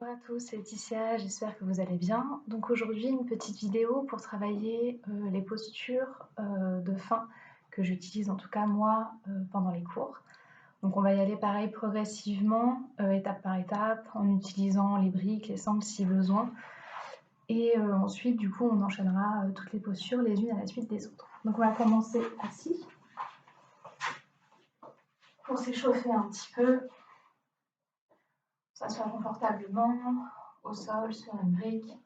Bonjour à tous, c'est Laetitia, j'espère que vous allez bien. Donc aujourd'hui, une petite vidéo pour travailler les postures de fin que j'utilise en tout cas moi pendant les cours. Donc on va y aller pareil progressivement, étape par étape, en utilisant les briques, les sangles si besoin. Et ensuite, du coup, on enchaînera toutes les postures les unes à la suite des autres. Donc on va commencer assis pour s'échauffer un petit peu, s'asseoir confortablement au sol, sur une brique.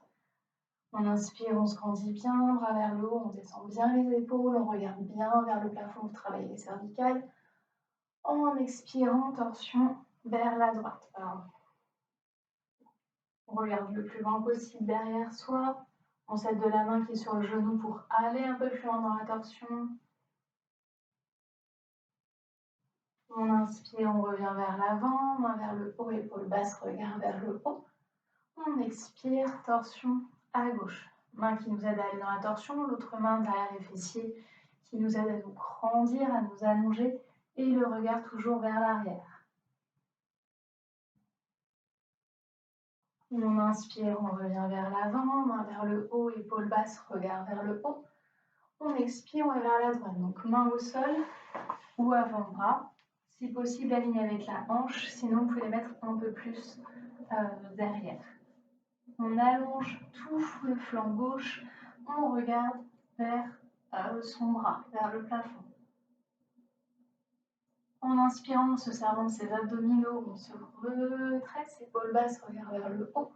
On inspire, on se grandit bien, bras vers le haut, on descend bien les épaules, on regarde bien vers le plafond pour travailler les cervicales. En expirant, torsion vers la droite. On regarde le plus loin possible derrière soi. On s'aide de la main qui est sur le genou pour aller un peu plus loin dans la torsion. On inspire, on revient vers l'avant, main vers le haut, épaule basse, regard vers le haut. On expire, torsion à gauche. Main qui nous aide à aller dans la torsion, l'autre main derrière les fessiers qui nous aide à nous grandir, à nous allonger et le regard toujours vers l'arrière. On inspire, on revient vers l'avant, main vers le haut, épaule basse, regard vers le haut. On expire, on est vers la droite, donc main au sol ou avant-bras. Si possible, aligné avec la hanche, sinon vous pouvez les mettre un peu plus derrière. On allonge tout le flanc gauche, on regarde vers son bras, vers le plafond. En inspirant, en se servant ses abdominaux, on se retresse, épaule basse, regard vers le haut.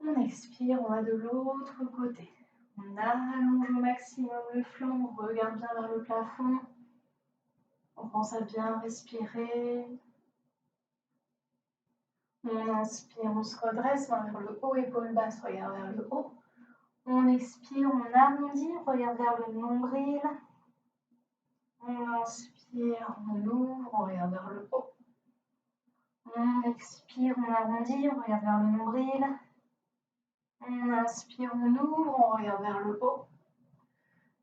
On expire, on va de l'autre côté. On allonge au maximum le flanc, on regarde bien vers le plafond. On pense à bien respirer. On inspire, on se redresse, main vers le haut, épaule basse, regard vers le haut. On expire, on arrondit, on regarde vers le nombril. On inspire, on ouvre, on regarde vers le haut. On expire, on arrondit, on regarde vers le nombril. On inspire, on ouvre, on regarde vers le haut.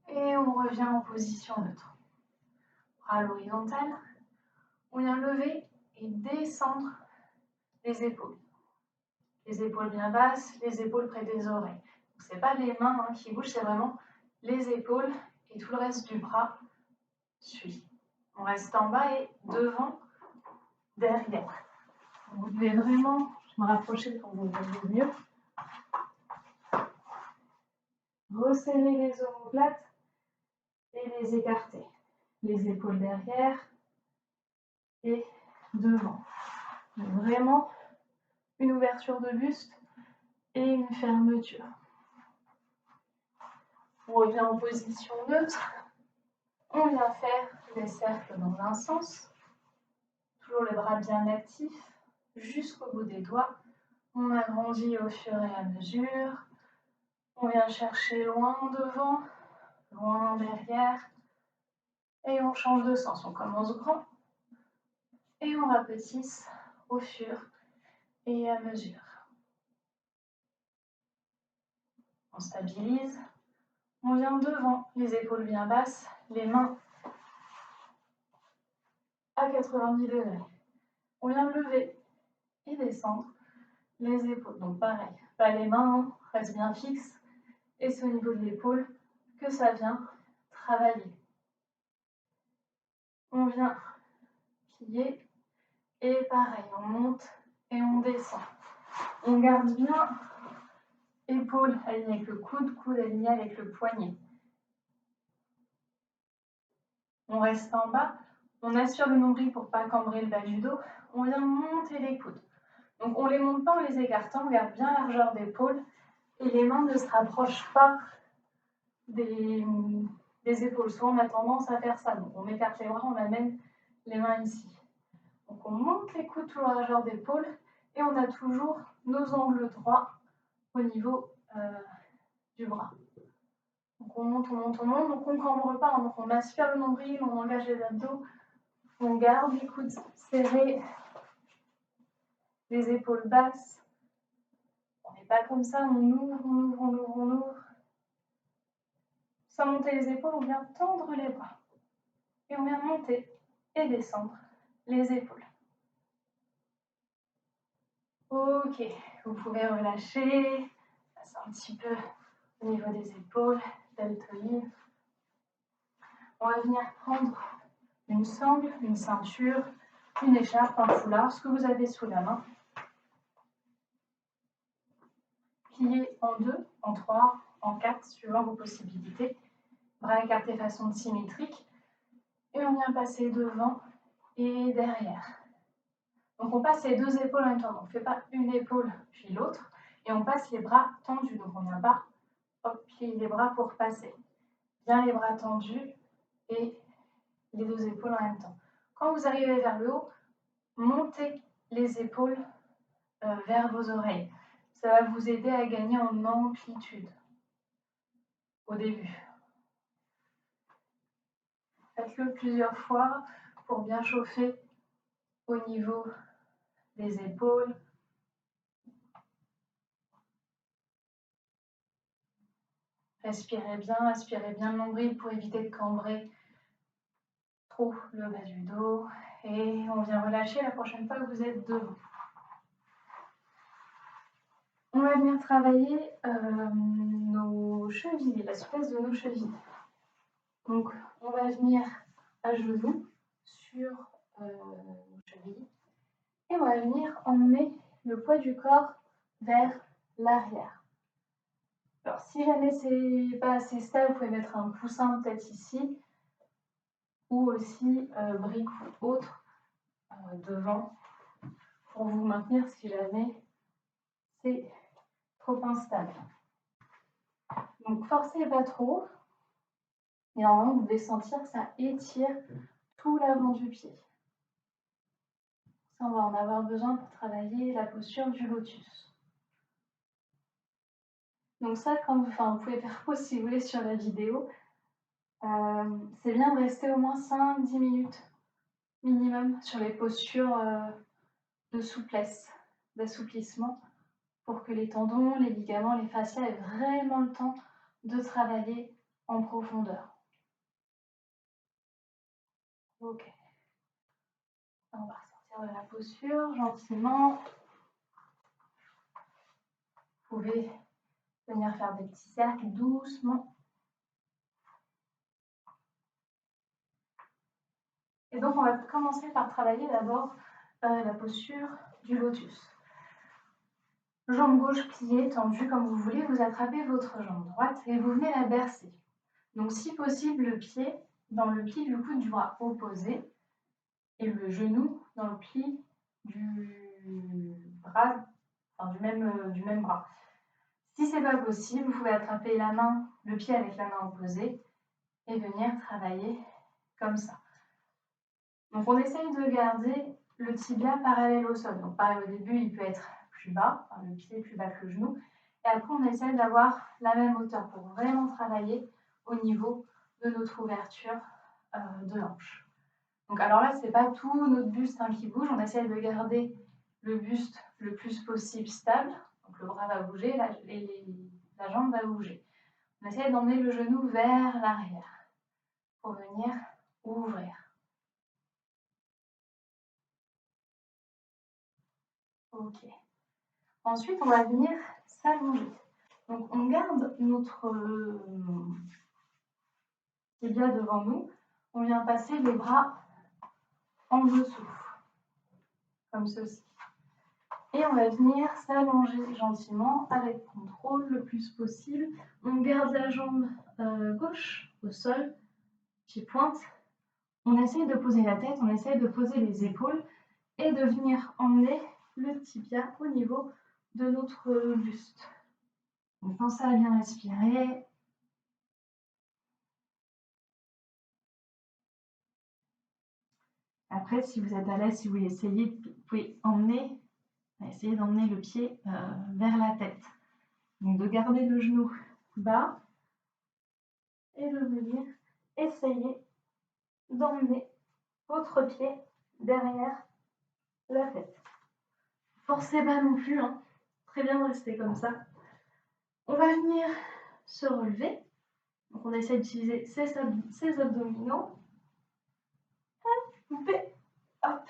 Et on revient en position neutre. Bras à l'horizontale. On vient lever et descendre les épaules. Les épaules bien basses, les épaules près des oreilles. Ce n'est pas les mains qui bougent, c'est vraiment les épaules et tout le reste du bras suit. On reste en bas et devant, derrière. Vous devez vraiment, je me rapprocher pour vous voyez mieux. Resserrer les omoplates et les écarter. Les épaules derrière et devant. Donc vraiment une ouverture de buste et une fermeture. On revient en position neutre. On vient faire des cercles dans un sens. Toujours les bras bien actifs jusqu'au bout des doigts. On agrandit au fur et à mesure. On vient chercher loin devant, loin derrière. Et on change de sens. On commence grand et on rapetisse au fur et à mesure. On stabilise. On vient devant, les épaules bien basses, les mains à 90 degrés. On vient lever et descendre les épaules. Donc pareil, pas les mains, reste bien fixe. Et c'est au niveau de l'épaule que ça vient travailler. On vient plier et pareil, on monte et on descend. On garde bien épaule alignée avec le coude, coude aligné avec le poignet. On reste en bas, on assure le nombril pour ne pas cambrer le bas du dos. On vient monter les coudes. Donc on ne les monte pas en les écartant, on garde bien largeur d'épaule et les mains ne se rapprochent pas des épaules. Souvent on a tendance à faire ça, donc on écarte les bras, on amène les mains ici. Donc on monte les coudes tout largeur d'épaule et on a toujours nos angles droits au niveau du bras. Donc on monte, on monte, on monte, donc on ne cambre pas, donc on aspire le nombril, on engage les abdos, on garde les coudes serrés, les épaules basses. On n'est pas comme ça, on ouvre, on ouvre, on ouvre, on ouvre. Sans monter les épaules, on vient tendre les bras. Et on vient monter et descendre les épaules. Ok, vous pouvez relâcher, passer un petit peu au niveau des épaules, deltoïdes. On va venir prendre une sangle, une ceinture, une écharpe, un foulard, ce que vous avez sous la main. Plier en 2, en 3, en 4, suivant vos possibilités. Bras écartés façon symétrique. Et on vient passer devant et derrière. Donc on passe les deux épaules en même temps. Donc on ne fait pas une épaule puis l'autre. Et on passe les bras tendus. Donc on ne vient pas plier les bras pour passer. Bien les bras tendus et les deux épaules en même temps. Quand vous arrivez vers le haut, montez les épaules vers vos oreilles. Ça va vous aider à gagner en amplitude au début. Faites-le plusieurs fois pour bien chauffer au niveau des épaules. Respirez bien le nombril pour éviter de cambrer trop le bas du dos. Et on vient relâcher la prochaine fois que vous êtes devant. On va venir travailler nos chevilles, la souplesse de nos chevilles. Donc, on va venir à genoux sur nos chevilles et on va venir emmener le poids du corps vers l'arrière. Alors, si jamais c'est pas assez stable, vous pouvez mettre un coussin peut-être ici ou aussi brique ou autre devant pour vous maintenir si jamais c'est trop instable. Donc, forcez pas trop. Et normalement, vous devez sentir que ça étire tout l'avant du pied. Ça, on va en avoir besoin pour travailler la posture du lotus. Donc ça, vous pouvez faire pause si vous voulez sur la vidéo. C'est bien de rester au moins 5-10 minutes minimum sur les postures de souplesse, d'assouplissement, pour que les tendons, les ligaments, les fascias aient vraiment le temps de travailler en profondeur. Ok. On va ressortir de la posture gentiment. Vous pouvez venir faire des petits cercles doucement. Et donc, on va commencer par travailler d'abord la posture du lotus. Jambe gauche pliée, tendue comme vous voulez, vous attrapez votre jambe droite et vous venez la bercer. Donc, si possible, le pied dans le pli du coude du bras opposé et le genou dans le pli du bras, du même bras. Si ce n'est pas possible, vous pouvez attraper le pied avec la main opposée et venir travailler comme ça. Donc on essaye de garder le tibia parallèle au sol. Donc pareil, au début, il peut être plus bas, le pied plus bas que le genou. Et après, on essaye d'avoir la même hauteur pour vraiment travailler au niveau de notre ouverture de hanche. Donc alors là, ce n'est pas tout notre buste qui bouge. On essaye de garder le buste le plus possible stable. Donc le bras va bouger, la jambe va bouger. On essaye d'emmener le genou vers l'arrière pour venir ouvrir. Ok. Ensuite, on va venir s'allonger. Donc, on garde notre tibia devant nous. On vient passer les bras en dessous, comme ceci. Et on va venir s'allonger gentiment avec contrôle le plus possible. On garde la jambe gauche au sol, pied pointe. On essaye de poser la tête, on essaye de poser les épaules et de venir emmener le tibia au niveau de notre buste. Donc, pensez à bien respirer. Après, si vous êtes à l'aise, si vous essayez, vous pouvez essayer d'emmener le pied vers la tête. Donc, de garder le genou bas et de venir essayer d'emmener votre pied derrière la tête. Forcez pas non plus, très bien de rester comme ça. On va venir se relever. Donc, on essaie d'utiliser ses abdominaux. Hop,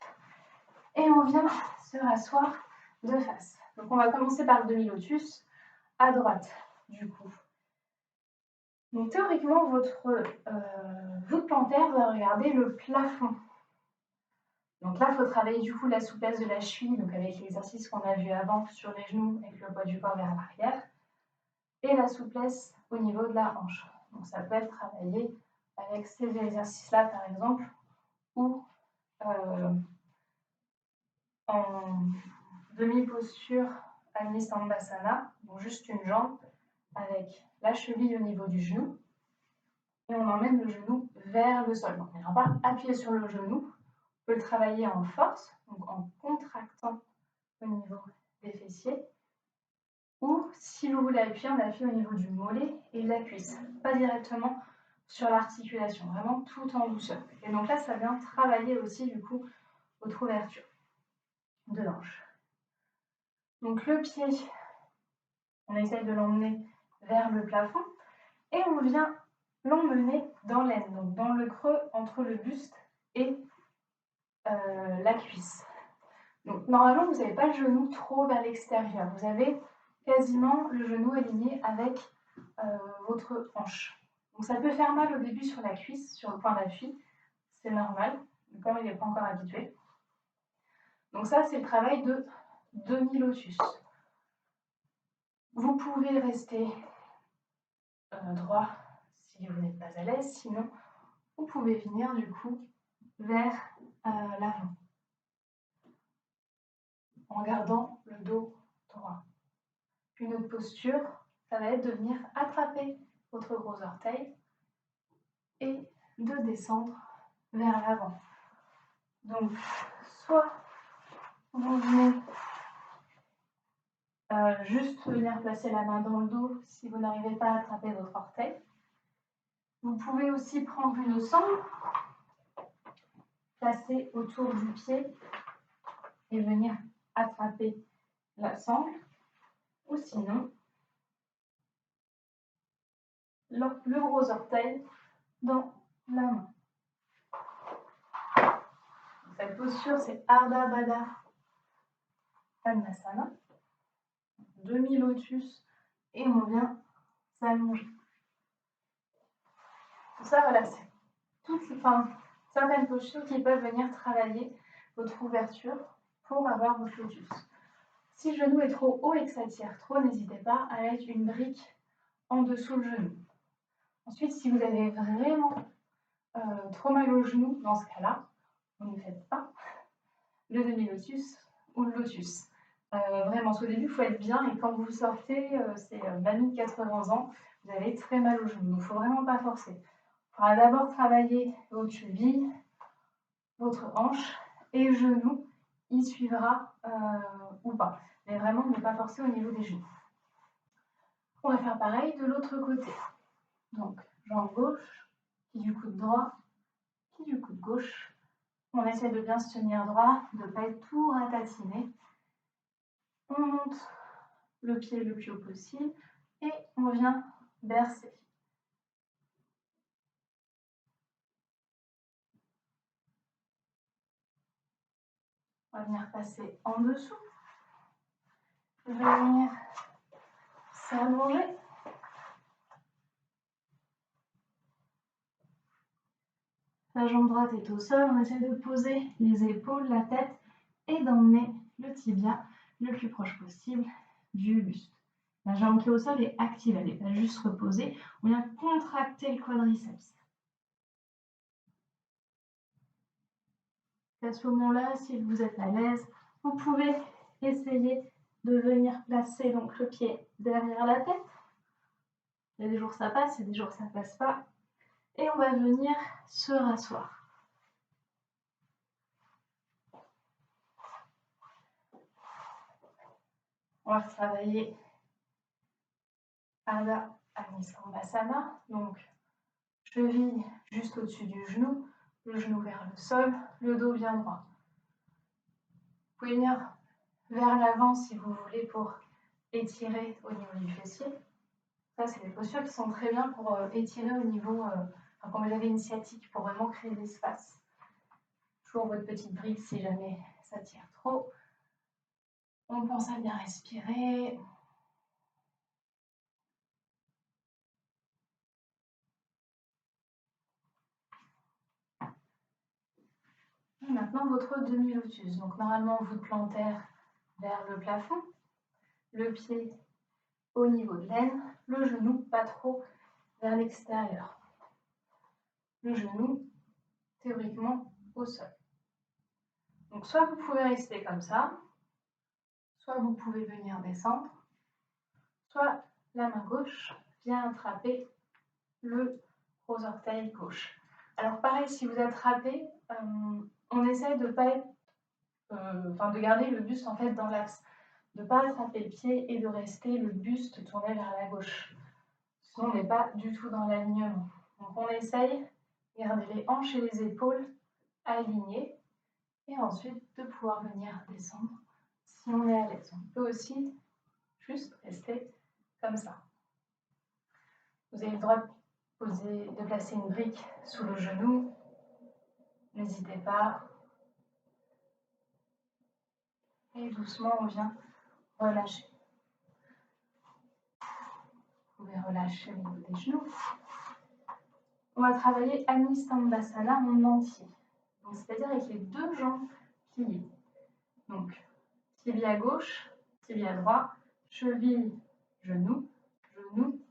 et on vient se rasseoir de face. Donc on va commencer par le demi-lotus à droite du coup. Donc théoriquement, votre voûte plantaire va regarder le plafond. Donc là, il faut travailler du coup la souplesse de la cheville, donc avec l'exercice qu'on a vu avant sur les genoux avec le poids du corps vers l'arrière, et la souplesse au niveau de la hanche. Donc ça peut être travaillé avec ces exercices-là par exemple, ou en demi-posture Adnistambasana, donc juste une jambe avec la cheville au niveau du genou, et on emmène le genou vers le sol. Donc on n'ira pas appuyer sur le genou, on peut le travailler en force, donc en contractant au niveau des fessiers, ou si vous voulez appuyer, on appuie au niveau du mollet et de la cuisse, pas directement sur l'articulation, vraiment tout en douceur. Et donc là, ça vient travailler aussi du coup votre ouverture de l'hanche. Donc le pied, on essaye de l'emmener vers le plafond et on vient l'emmener dans l'aine, donc dans le creux entre le buste et la cuisse. Donc normalement, vous n'avez pas le genou trop vers l'extérieur. Vous avez quasiment le genou aligné avec votre hanche. Donc ça peut faire mal au début sur la cuisse, sur le point d'appui. C'est normal, le corps n'est pas encore habitué. Donc ça, c'est le travail de demi-lotus. Vous pouvez rester droit si vous n'êtes pas à l'aise, sinon vous pouvez venir du coup vers l'avant en gardant le dos droit. Une autre posture, ça va être de venir attraper votre gros orteil et de descendre vers l'avant. Donc, soit vous venez juste venir placer la main dans le dos si vous n'arrivez pas à attraper votre orteil. Vous pouvez aussi prendre une sangle, placer autour du pied et venir attraper la sangle. Ou sinon, le gros orteil dans la main. Cette posture, c'est Ardha Baddha Padmasana. Demi-lotus et on vient s'allonger. Tout ça, voilà, c'est certaines postures qui peuvent venir travailler votre ouverture pour avoir votre lotus. Si le genou est trop haut et que ça tire trop, n'hésitez pas à mettre une brique en dessous le genou. Ensuite, si vous avez vraiment trop mal au genou, dans ce cas-là, vous ne faites pas le demi-lotus ou le lotus. Vraiment, au début, il faut être bien et quand vous sortez, c'est mamie de 80 ans, vous avez très mal au genou. Donc, il ne faut vraiment pas forcer. Il faudra d'abord travailler votre cheville, votre hanche et le genou, il suivra ou pas. Mais vraiment, ne pas forcer au niveau des genoux. On va faire pareil de l'autre côté. Donc, jambe gauche, qui du coude droit, qui du coude gauche. On essaie de bien se tenir droit, de ne pas être tout ratatiné. On monte le pied le plus haut possible et on vient bercer. On va venir passer en dessous, venir s'allonger. La jambe droite est au sol, on essaie de poser les épaules, la tête et d'emmener le tibia le plus proche possible du buste. La jambe qui est au sol est active, elle n'est pas juste reposée, on vient contracter le quadriceps. À ce moment-là, si vous êtes à l'aise, vous pouvez essayer de venir placer donc le pied derrière la tête. Il y a des jours ça passe, il y a des jours ça passe pas. Et on va venir se rasseoir. On va travailler Ardha Adnistambasana, donc cheville juste au-dessus du genou, le genou vers le sol, le dos bien droit. Vous pouvez venir vers l'avant si vous voulez pour étirer au niveau du fessier. Ça, c'est des postures qui sont très bien pour étirer au niveau, quand vous avez une sciatique, pour vraiment créer de l'espace. Toujours votre petite brique si jamais ça tire trop. On pense à bien respirer. Et maintenant, votre demi-lotus. Donc, normalement, voûte plantaire vers le plafond, le pied au niveau de l'aine, le genou pas trop vers l'extérieur. Le genou, théoriquement, au sol. Donc, soit vous pouvez rester comme ça, soit vous pouvez venir descendre, soit la main gauche vient attraper le gros orteil gauche. Alors pareil, si vous attrapez, on essaye de pas être, de garder le buste en fait dans l'axe, de ne pas attraper le pied et de rester le buste tourné vers la gauche. Sinon, on n'est pas du tout dans l'alignement. Donc on essaye de garder les hanches et les épaules alignées et ensuite de pouvoir venir descendre si on est à l'aise. On peut aussi juste rester comme ça. Vous avez le droit de placer une brique sous le genou. N'hésitez pas. Et doucement, on vient relâcher. Vous pouvez relâcher au niveau des genoux. On va travailler Anistambasana en entier. C'est-à-dire avec les deux jambes pliées. Donc, tibia gauche, tibia droit, cheville, genou, genou,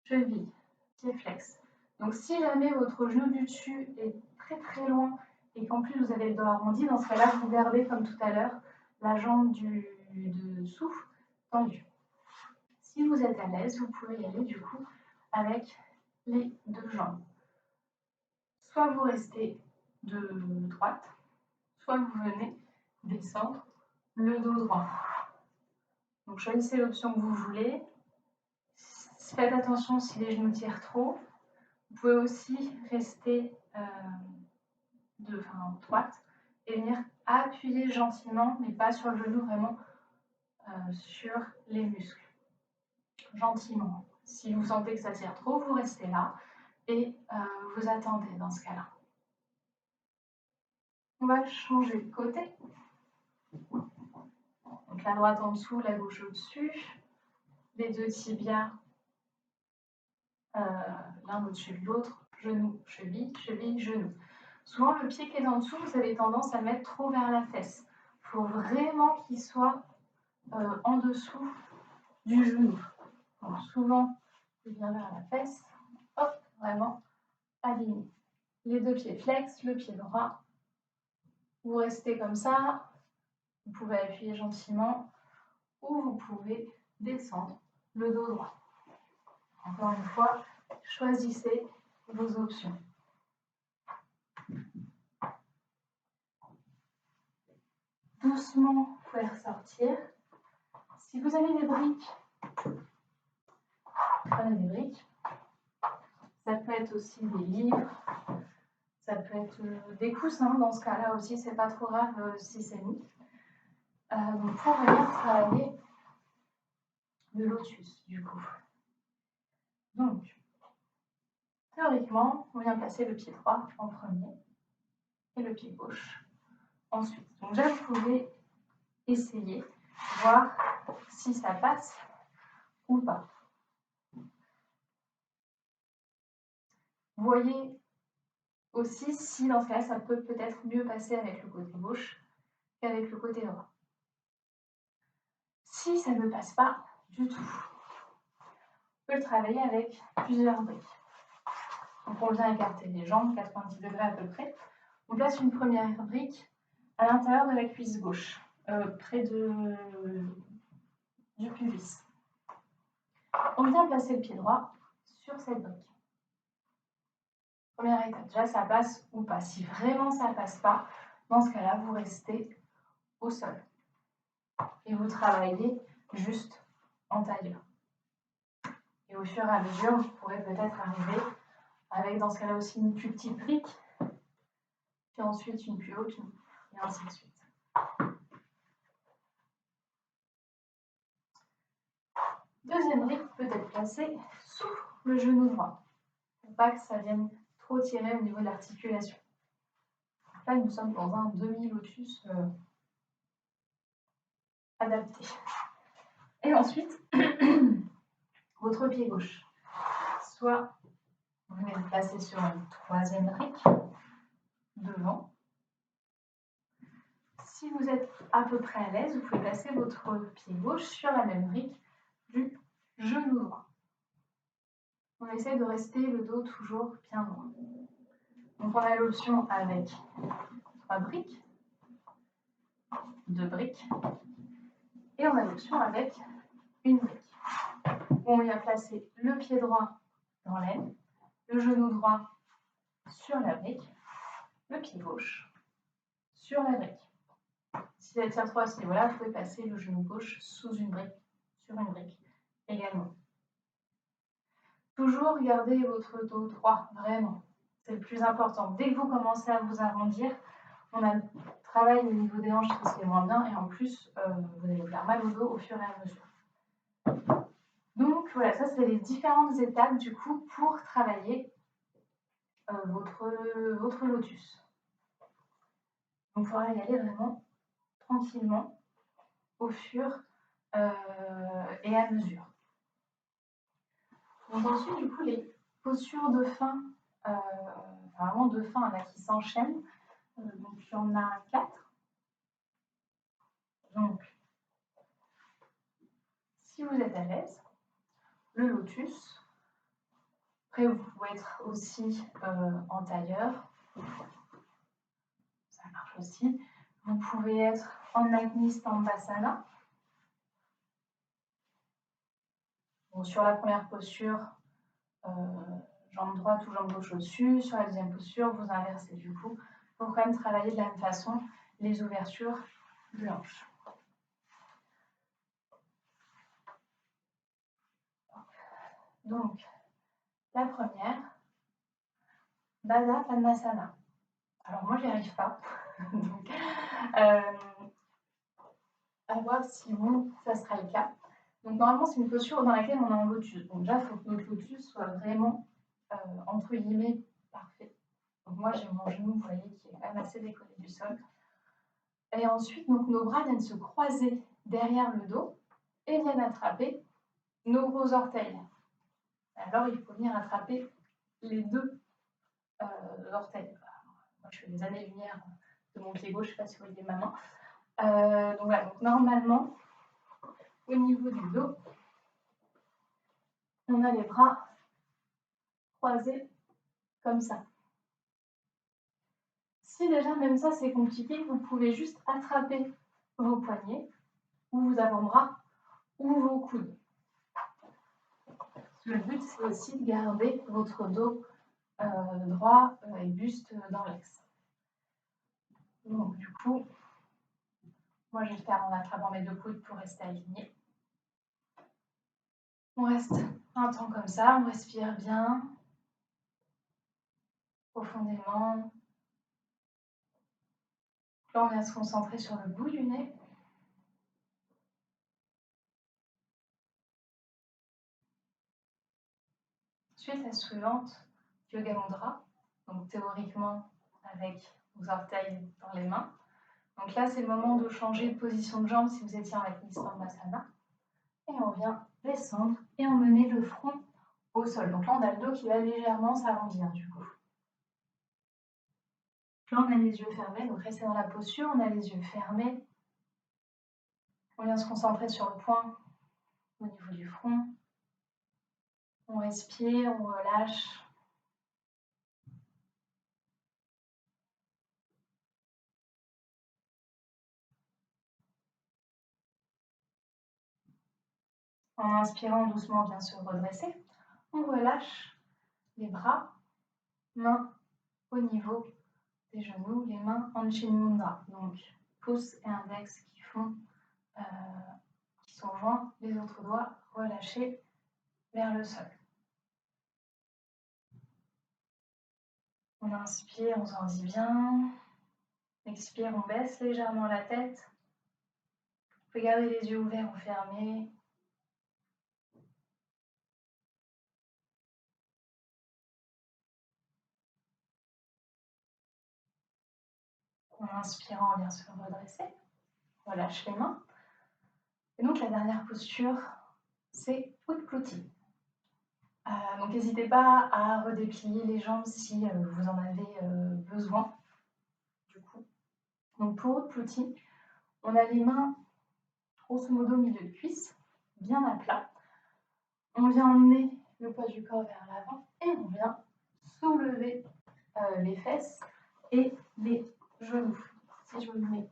cheville, pied flex. Donc, si jamais votre genou du dessus est très très loin et qu'en plus vous avez le dos arrondi, dans ce cas-là, vous gardez comme tout à l'heure la jambe du dessous tendue. Si vous êtes à l'aise, vous pouvez y aller du coup avec les deux jambes. Soit vous restez de droite, soit vous venez descendre le dos droit. Donc choisissez l'option que vous voulez. Faites attention si les genoux tirent trop. Vous pouvez aussi rester droite et venir appuyer gentiment, mais pas sur le genou, vraiment sur les muscles. Gentiment. Si vous sentez que ça tire trop, vous restez là et vous attendez dans ce cas-là. On va changer de côté. Donc la droite en dessous, la gauche au-dessus. Les deux tibias l'un au-dessus de l'autre. Genou, cheville, cheville, genou. Souvent, le pied qui est en dessous, vous avez tendance à le mettre trop vers la fesse. Il faut vraiment qu'il soit en dessous du genou. Donc souvent, il vient vers la fesse. Hop, vraiment aligné. Les deux pieds flex, le pied droit. Vous restez comme ça. Vous pouvez appuyer gentiment ou vous pouvez descendre le dos droit. Encore une fois, choisissez vos options. Doucement, vous pouvez ressortir. Si vous avez des briques, prenez des briques. Ça peut être aussi des livres, ça peut être des coussins. Dans ce cas-là aussi, c'est pas trop grave si c'est mis. Donc pour venir travailler le lotus, du coup. Donc, théoriquement, on vient placer le pied droit en premier et le pied gauche ensuite. Donc déjà, vous pouvez essayer, voir si ça passe ou pas. Vous voyez aussi si dans ce cas, ça peut peut-être mieux passer avec le côté gauche qu'avec le côté droit. Si ça ne passe pas du tout, on peut le travailler avec plusieurs briques. Donc on vient écarter les jambes, 90 degrés à peu près. On place une première brique à l'intérieur de la cuisse gauche, près du pubis. On vient placer le pied droit sur cette brique. Première étape, déjà ça passe ou pas. Si vraiment ça ne passe pas, dans ce cas-là, vous restez au sol. Et vous travaillez juste en tailleur. Et au fur et à mesure, vous pourrez peut-être arriver avec dans ce cas-là aussi une plus petite brique, puis ensuite une plus haute, et ainsi de suite. Deuxième brique peut être placée sous le genou droit, pour pas que ça vienne trop tirer au niveau de l'articulation. Là, nous sommes dans un demi-lotus adapté. Et ensuite, votre pied gauche. Soit vous venez le placer sur une troisième brique devant. Si vous êtes à peu près à l'aise, vous pouvez placer votre pied gauche sur la même brique du genou droit. On essaie de rester le dos toujours bien droit. Donc on a l'option avec 3 briques, 2 briques, et on a l'option avec une brique. On vient placer le pied droit dans l'aine, le genou droit sur la brique, le pied gauche sur la brique. Si elle tient trop à ce niveau-là, vous pouvez passer le genou gauche sous une brique, sur une brique également. Toujours garder votre dos droit, vraiment. C'est le plus important. Dès que vous commencez à vous arrondir, on a le travail au niveau des hanches qui se fait moins bien et en plus, vous allez faire mal au dos au fur et à mesure. Donc voilà, ça c'est les différentes étapes du coup pour travailler votre lotus. Donc il faudra y aller vraiment tranquillement au fur et à mesure. Donc ensuite, du coup, les postures de fin, vraiment de fin là, qui s'enchaînent. Donc il y en a 4. Donc, si vous êtes à l'aise, le lotus. Après, vous pouvez être aussi en tailleur. Ça marche aussi. Vous pouvez être en Agni Stambhasana. Donc, sur la première posture, jambe droite ou jambe gauche au-dessus. Sur la deuxième posture, vous inversez du coup pour quand même travailler de la même façon les ouvertures de hanches. Donc, la première, Baddha Padmasana. Alors moi, j'y arrive pas. Donc, à voir si vous, ça sera le cas. Donc normalement, c'est une posture dans laquelle on est en lotus. Donc déjà, il faut que notre lotus soit vraiment, entre guillemets, parfait. Donc moi, j'ai mon genou, vous voyez, qui est quand même assez décollé du sol. Et ensuite, donc, nos bras viennent se croiser derrière le dos et viennent attraper nos gros orteils. Alors, il faut venir attraper les deux orteils. Moi, je fais des années-lumière de mon pied gauche, je ne sais pas si vous voyez ma main. Donc voilà, donc normalement, au niveau du dos, on a les bras croisés comme ça. Si déjà même ça c'est compliqué, vous pouvez juste attraper vos poignets ou vos avant-bras ou vos coudes. Le but c'est aussi de garder votre dos droit et buste dans l'axe. Donc du coup, moi je vais le faire en attrapant mes deux coudes pour rester aligné. On reste un temps comme ça, on respire bien, profondément. Là, on vient se concentrer sur le bout du nez. Ensuite, la suivante, Yoga Mudra. Donc théoriquement, avec vos orteils dans les mains. Donc là, c'est le moment de changer de position de jambe si vous étiez en Agni Stambhasana. Et on vient descendre et emmener le front au sol. Donc là, on a le dos qui va légèrement s'arrondir du coup. Là, on a les yeux fermés, donc restez dans la posture, on a les yeux fermés. On vient se concentrer sur le point au niveau du front. On respire, on relâche. En inspirant doucement, on vient se redresser. On relâche les bras, mains au niveau des genoux, les mains en Chin Mudra. Donc, pouce et index qui sont joints, les autres doigts relâchés vers le sol. On inspire, on s'endit bien. Expire, on baisse légèrement la tête. Vous pouvez garder les yeux ouverts ou fermés. En inspirant, on vient se redresser. Relâche les mains. Et donc la dernière posture, c'est Utpluti. Donc n'hésitez pas à redéplier les jambes si vous en avez besoin. Du coup. Donc pour Utpluti, on a les mains grosso modo au milieu de cuisse, bien à plat. On vient emmener le poids du corps vers l'avant et on vient soulever les fesses et les genoux. Si je me mets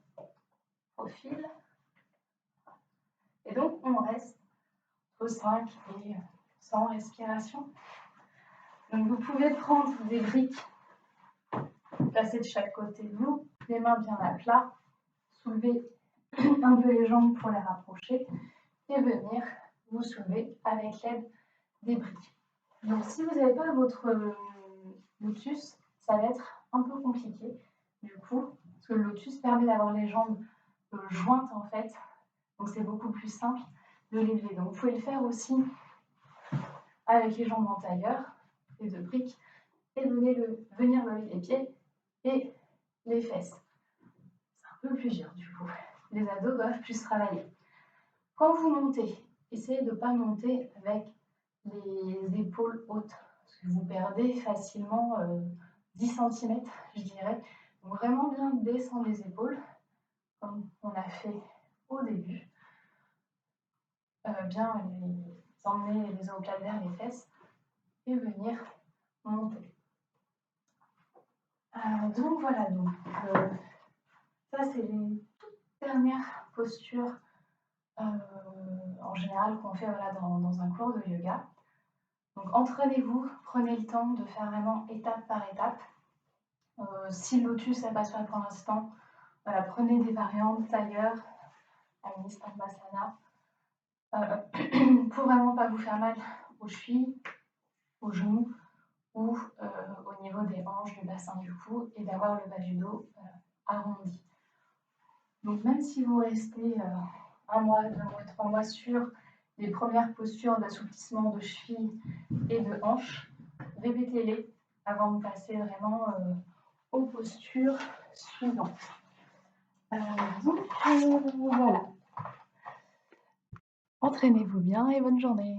au fil. Et donc on reste entre 5 et 100 respirations. Donc vous pouvez prendre des briques placées de chaque côté de vous, les mains bien à plat, soulever un peu les jambes pour les rapprocher et venir vous soulever avec l'aide des briques. Donc si vous n'avez pas votre lotus, ça va être un peu compliqué du coup, parce que le lotus permet d'avoir les jambes jointes en fait, donc c'est beaucoup plus simple de les lever. Donc vous pouvez le faire aussi avec les jambes en tailleur, les deux briques, et venir lever les pieds et les fesses. C'est un peu plus dur du coup. Les abdos doivent plus travailler. Quand vous montez, essayez de ne pas monter avec les épaules hautes, parce que vous perdez facilement 10 cm, je dirais. Donc vraiment bien descendre les épaules, comme on a fait au début. Bien les emmener les omoplates vers les fesses et venir monter. Donc voilà, ça c'est les toutes dernières postures en général qu'on fait voilà, dans un cours de yoga. Donc entraînez-vous, prenez le temps de faire vraiment étape par étape. Si le lotus ça passe pas pour l'instant, voilà, prenez des variantes tailleur, Anistambasana, pour vraiment pas vous faire mal aux chevilles, aux genoux ou au niveau des hanches, du bassin du cou et d'avoir le bas du dos arrondi. Donc même si vous restez 1 mois, 2 mois, 3 mois sur les premières postures d'assouplissement de cheville et de hanche, répétez-les avant de passer vraiment aux postures suivantes. Donc voilà. Entraînez-vous bien et bonne journée.